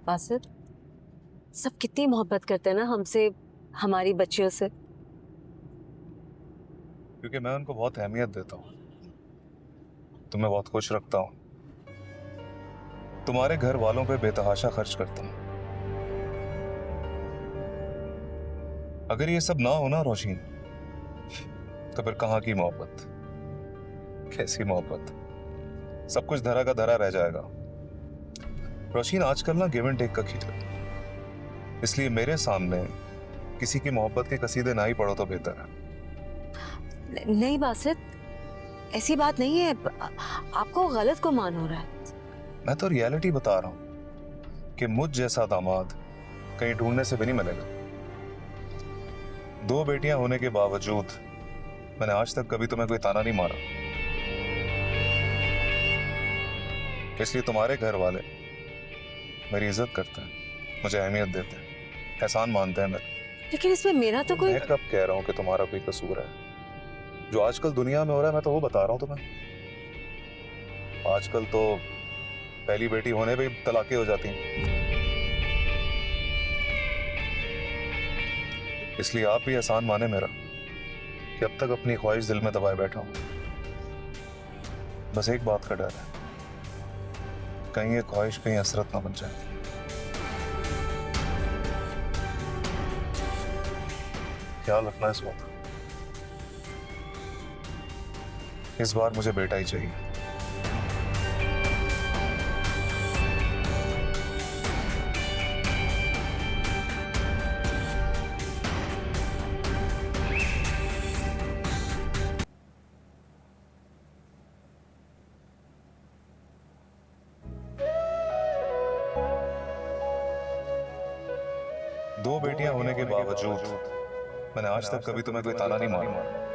बासित, सब कितनी मोहब्बत करते हैं ना हमसे, हमारी बच्चियों से। क्योंकि मैं उनको बहुत अहमियत देता हूँ, तुम्हें बहुत खुश रखता हूँ, तुम्हारे घर वालों पे बेतहाशा खर्च करता हूँ। अगर ये सब ना हो ना रोशीन, तो फिर कहाँ की मोहब्बत, कैसी मोहब्बत, सब कुछ धरा का धरा रह जाएगा। रोशीन, आजकल ना गिव एंड टेक का खेल है, इसलिए मेरे सामने किसी की मोहब्बत के कसीदे ना ही पढ़ो तो बेहतर है। नहीं बासित, ऐसी बात नहीं है, आपको गलत गुमान हो रहा है। मैं तो रियलिटी बता रहा हूं कि मुझ जैसा दामाद कहीं ढूंढने से भी नहीं मिलेगा। 2 बेटियां होने के बावजूद मैंने आज तक कभी तुम्हें कोई ताना नहीं मारा, इसलिए तुम्हारे घर वाले मेरी इज्जत करते हैं, मुझे अहमियत देते हैं, एहसान मानते हैं मेरा। लेकिन इसमें मेरा तो कोई... मैं कब कह रहा हूं कि तुम्हारा कोई कसूर है? जो आजकल दुनिया में हो रहा है मैं तो वो बता रहा हूं तुम्हें। आजकल तो पहली बेटी होने पे तलाकें हो जाती हैं, इसलिए आप भी एहसान माने मेरा कि अब तक अपनी ख्वाहिश दिल में दबाए बैठा हूं। बस एक बात का डर है, कहीं ये ख्वाहिश कहीं हसरत ना बन जाए। ख्याल रखना इस वक्त। इस बार मुझे बेटा ही चाहिए। दो बेटियां होने के बावजूद मैंने आज तक कभी तुम्हें कोई ताना नहीं मारा।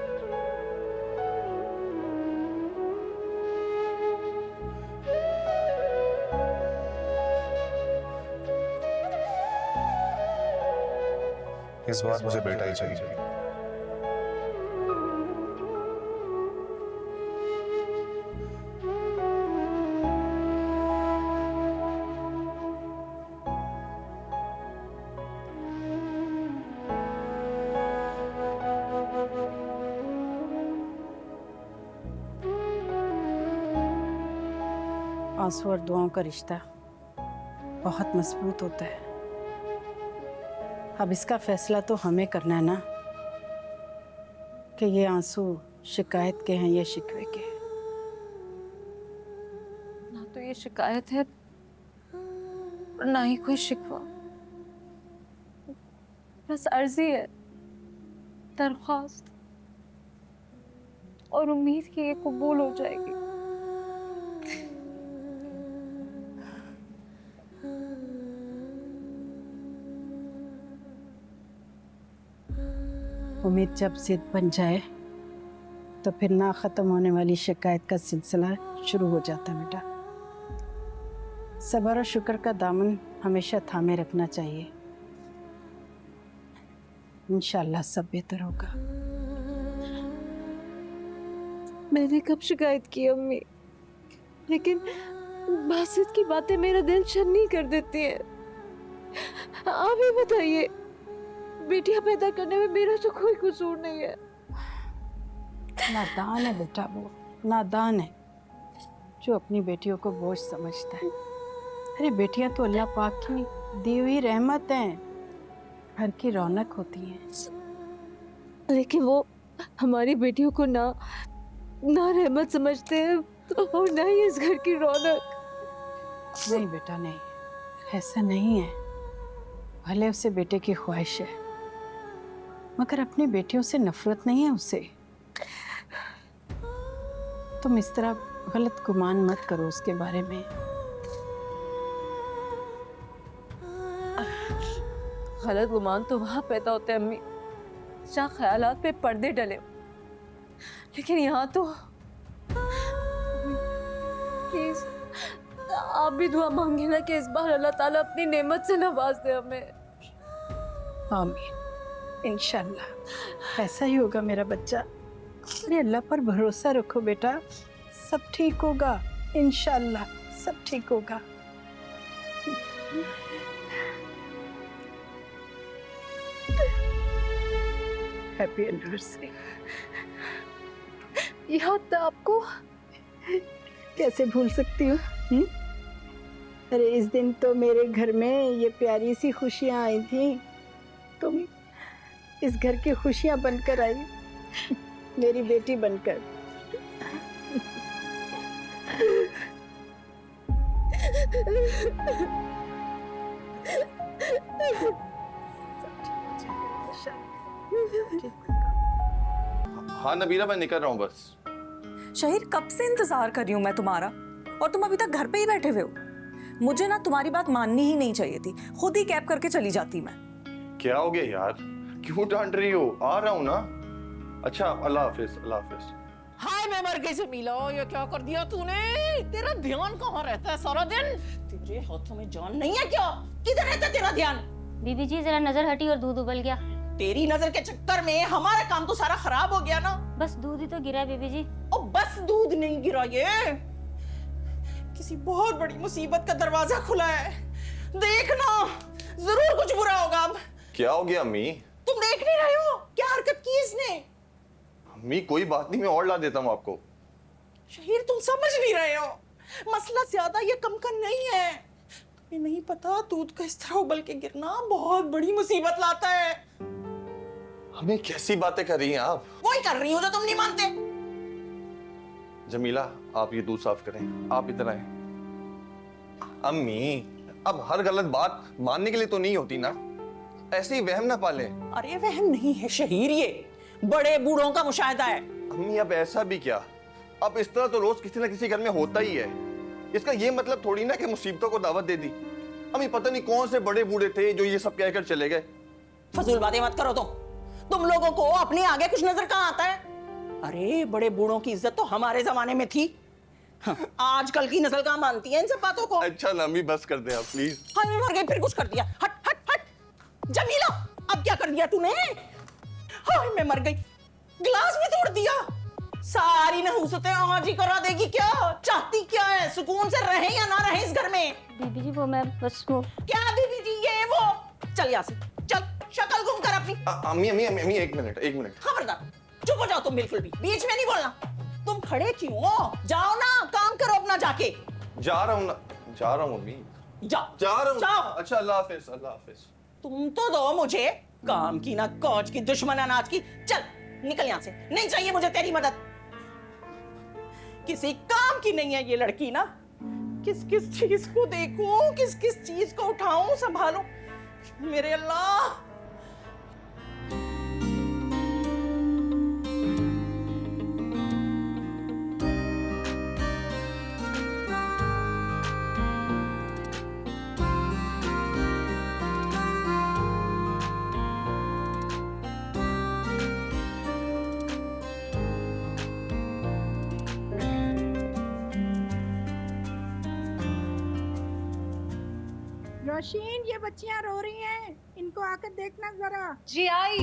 इस बार मुझे बेटा ही चाहिए। आंसू और दुआओं का रिश्ता बहुत मजबूत होता है। अब इसका फैसला तो हमें करना है ना, कि ये आंसू शिकायत के हैं या शिकवे के। ना तो ये शिकायत है और ना ही कोई शिकवा, बस अर्जी है, दरख्वास्त, और उम्मीद कि ये कबूल हो जाएगी। उम्मीद जब जिद बन जाए तो फिर ना ख़त्म होने वाली शिकायत का सिलसिला शुरू हो जाता है बेटा। सब्र और शुक्र का दामन हमेशा थामे रखना चाहिए। इंशाल्लाह सब बेहतर होगा। मैंने कब शिकायत की अम्मी, लेकिन बासित की बातें मेरा दिल छन्नी कर देती हैं। आप ही बताइए, बेटियां पैदा करने में मेरा तो कोई कसूर नहीं है। नादान है बेटा, वो नादान है जो अपनी बेटियों को बोझ समझता है। अरे बेटियां तो अल्लाह पाक की दी हुई रहमत हैं, घर की रौनक होती हैं। लेकिन वो हमारी बेटियों को ना रहमत समझते हैं और ना ही इस घर की रौनक। नहीं बेटा नहीं, ऐसा नहीं है। भले उसे बेटे की ख्वाहिश है, मगर अपनी बेटियों से नफरत नहीं है उसे। तुम इस तरह गलत गुमान मत करो उसके बारे में। गलत गुमान तो वहां पैदा होते हैं अम्मी जहाँ ख्यालात पे पर्दे डले, लेकिन यहाँ तो प्लीज आप भी दुआ मांगे ना कि इस बार अल्लाह ताला अपनी नेमत से नवाज दे हमें। आमीन, इंशाल्लाह ऐसा ही होगा मेरा बच्चा। अरे अल्लाह पर भरोसा रखो बेटा, सब ठीक होगा, इंशाल्लाह सब ठीक होगा। Happy anniversary. याद था आपको? कैसे भूल सकती हूँ? अरे इस दिन तो मेरे घर में ये प्यारी सी खुशियाँ आई थी, तुम इस घर की खुशियाँ बनकर आई, मेरी बेटी बनकर। हाँ नबीला, मैं निकल रहा हूँ बस। शहीर, कब से इंतजार कर रही हूँ मैं तुम्हारा, और तुम अभी तक घर पे ही बैठे हुए हो। मुझे ना तुम्हारी बात माननी ही नहीं चाहिए थी, खुद ही कैब करके चली जाती मैं। क्या हो गया यार, क्यों डांट रही हो? आ रहा हूँ ना। अच्छा, अल्लाह हाफिज, अल्लाह हाफिज। हाय मैं मर गई जमीला, ये क्या कर दिया तूने? तेरा ध्यान कहाँ रहता है सारा दिन? तेरे हाथों में जान नहीं है क्या? किधर रहता है तेरा ध्यान? बीबी जी जरा नजर हटी और दूध उबल गया। तेरी नजर के चक्कर में हमारा काम तो सारा खराब हो गया ना। बस दूध ही तो गिरा है बीबी जी। ओ बस दूध नहीं गिरा, ये किसी बहुत बड़ी मुसीबत का दरवाजा खुला है। देखना जरूर कुछ बुरा होगा। अब क्या हो गया अम्मी? तुम देख नहीं रहे हो क्या हरकत की इसने? अम्मी कोई बात नहीं, मैं और ला देता हूँ आपको। शहीर तुम समझ नहीं रहे हो, मसला ज्यादा ये कम का नहीं है। तुम्हें नहीं पता दूध का इस तरह उबल के गिरना बहुत बड़ी मुसीबत लाता है। अम्मी कैसी बातें कर रही हैं आप? वही कर रही हूँ जो तुम नहीं मानते। जमीला, आप ये दूध साफ करें, आप इधर आए। अम्मी अब हर गलत बात मानने के लिए तो नहीं होती ना, ऐसे ही वहम ना पाले। अरे वहम नहीं है शहीर, ये बड़े बूढ़ों का मुशाहिदा है। अम्मी अब ऐसा भी क्या, अब इस तरह तो रोज किसी ना किसी घर में होता ही है। इसका ये मतलब थोड़ी ना कि मुसीबतों को दावत दे दी। अम्मी पता नहीं कौन से बड़े बूढ़े थे जो ये सब कहकर चले गए। फजूल बातें मत करो तुम लोगों को अपने आगे कुछ नजर कहाँ आता है? अरे बड़े बूढ़ों की इज्जत तो हमारे जमाने में थी। हाँ, आजकल की नस्ल कहाँ मानती है इन सब बातों को? अच्छा ना अम्मी बस कर दे आप प्लीज। हाँ मैं मर गई फिर कुछ कर दिया। हट हट हट जमीला, अब क्या कर दिया तूने? हाँ मैं मर गई, गिलास भी तोड़ दिया। सारी नहुसतें आज ही करा देगी क्या? चाहती क्या है, सुकून से रहे या ना रहे इस घर में? बीबी जी वो मैं बस वो क्या दीदी जी ये वो? चल यहाँ से चल, शक्ल घूम कर अपनी। अम्मी अम्मी अम्मी एक मिनट एक मिनट। खबरदार चुप हो जाओ तुम, बिल्कुल भी बीच में नहीं बोलना। तुम खड़े क्यों हो? जाओ ना, काम करो अपना जाके। जा रहा हूँ ना, जा रहा हूँ अम्मी, जाओ जा रहा हूँ। जाओ। अच्छा अल्लाह हाफिज, अल्लाह हाफिज। तुम तो दो मुझे काम की ना कौज की, दुश्मन अनाज की। चल निकल यहाँ से, नहीं चाहिए मुझे तेरी मदद। किसी काम की नहीं है ये लड़की ना। किस किस चीज को देखूं, किस किस चीज को उठाऊं, संभालूं, मेरे अल्लाह। रोशीन, ये बच्चियां रो रही हैं, इनको आकर देखना जरा। जी आई।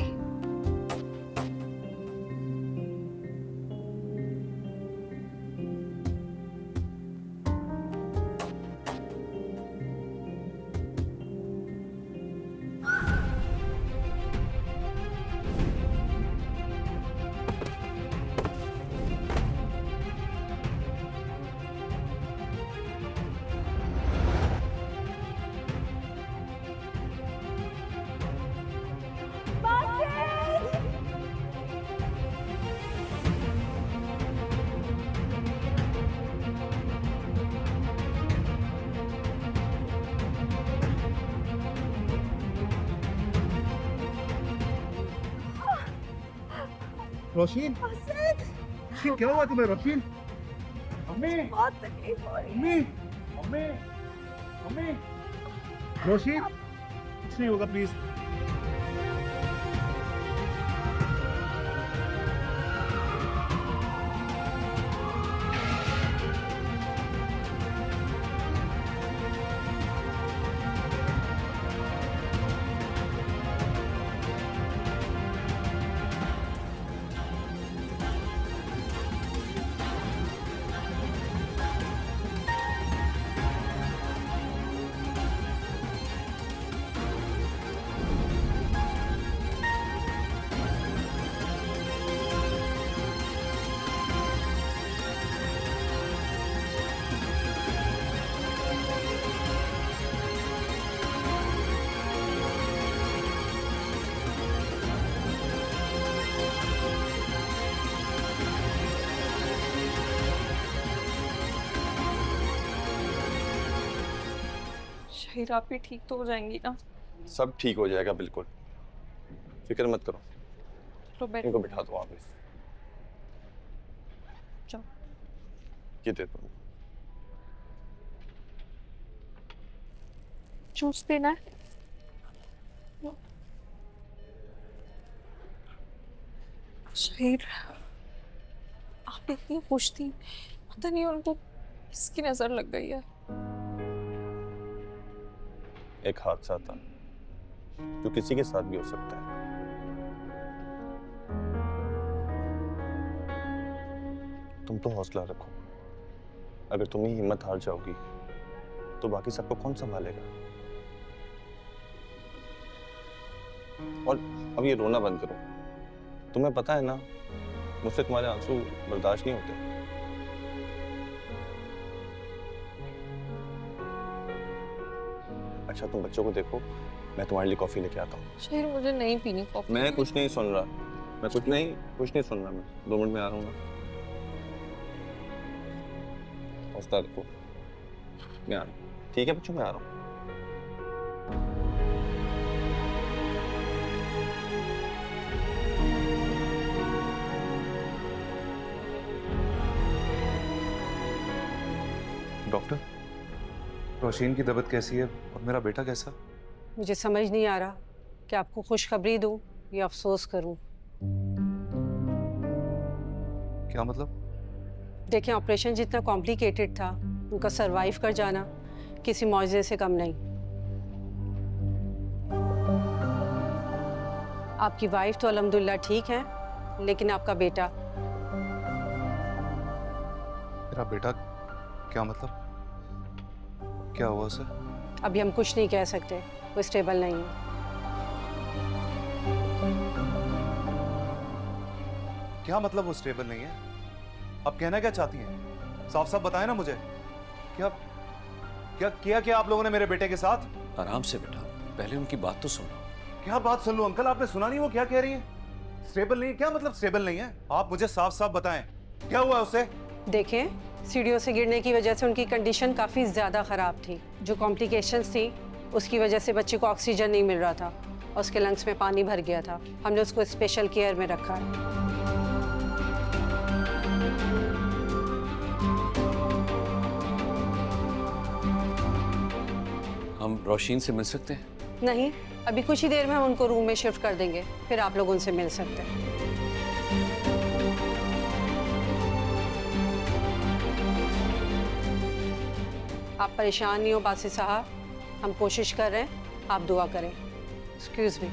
रोशीन, क्या हुआ तुम्हें रोशीन? अम्मी, बहुत तकलीफ हो रही है। अम्मी, अम्मी, अम्मी, रोशीन, कुछ नहीं होगा प्लीज। शहीर आप भी ठीक तो हो जाएंगी ना? सब ठीक हो जाएगा, बिल्कुल फिक्र मत करो। तो बैठ इनको बिठा दो वापस। जाओ। ये दे दो। जूस पीना है? शहीर आप इतनी खुश थी, पता नहीं उनको किसकी नजर लग गई है। एक हादसा था जो किसी के साथ भी हो सकता है। तुम तो हौसला रखो। अगर तुम ही हिम्मत हार जाओगी तो बाकी सबको कौन संभालेगा? और अब ये रोना बंद करो। तुम्हें पता है ना, मुझसे तुम्हारे आंसू बर्दाश्त नहीं होते। अच्छा तुम बच्चों को देखो, मैं तुम्हारे लिए कॉफी लेके आता हूँ। शहीर मुझे नहीं पीनी कॉफी। मैं कुछ नहीं सुन रहा, मैं कुछ नहीं सुन रहा। मैं 2 मिनट में आ रहा हूँ ना। हौसला रखो, मैं आ रहा हूँ। ठीक है बच्चों, मैं आ रहा हूँ। डॉक्टर, रोशीन की तबीयत कैसी है और मेरा बेटा कैसा? मुझे समझ नहीं आ रहा कि आपको खुशखबरी दूं या अफसोस करूं। क्या मतलब? देखिए, ऑपरेशन जितना कॉम्प्लिकेटेड था, उनका सरवाइव कर जाना किसी मौजे से कम नहीं। आपकी वाइफ तो अल्हम्दुलिल्लाह ठीक है, लेकिन आपका बेटा, मेरा बेटा क्या मतलब? क्या हुआ उसे? अभी हम कुछ नहीं कह सकते, वो स्टेबल नहीं है। क्या मतलब वो स्टेबल नहीं है? आप कहना क्या चाहती हैं? साफ साफ बताएं ना मुझे। क्या क्या किया क्या आप लोगों ने मेरे बेटे के साथ? आराम से बेटा, पहले उनकी बात तो सुनो। क्या बात सुन लूं अंकल? आपने सुना नहीं वो क्या कह रही है? स्टेबल नहीं है? क्या मतलब स्टेबल नहीं है? आप मुझे साफ साफ बताएं, क्या हुआ उसे? देखें, सीढ़ियों से गिरने की वजह से उनकी कंडीशन काफ़ी ज़्यादा ख़राब थी। जो कॉम्प्लिकेशंस थी, उसकी वजह से बच्चे को ऑक्सीजन नहीं मिल रहा था और उसके लंग्स में पानी भर गया था। हमने उसको स्पेशल केयर में रखा है। हम रोशीन से मिल सकते हैं? नहीं, अभी कुछ ही देर में हम उनको रूम में शिफ्ट कर देंगे, फिर आप लोग उनसे मिल सकते हैं। आप परेशान नहीं हो बासित साहब, हम कोशिश कर रहे हैं, आप दुआ करें। Excuse me.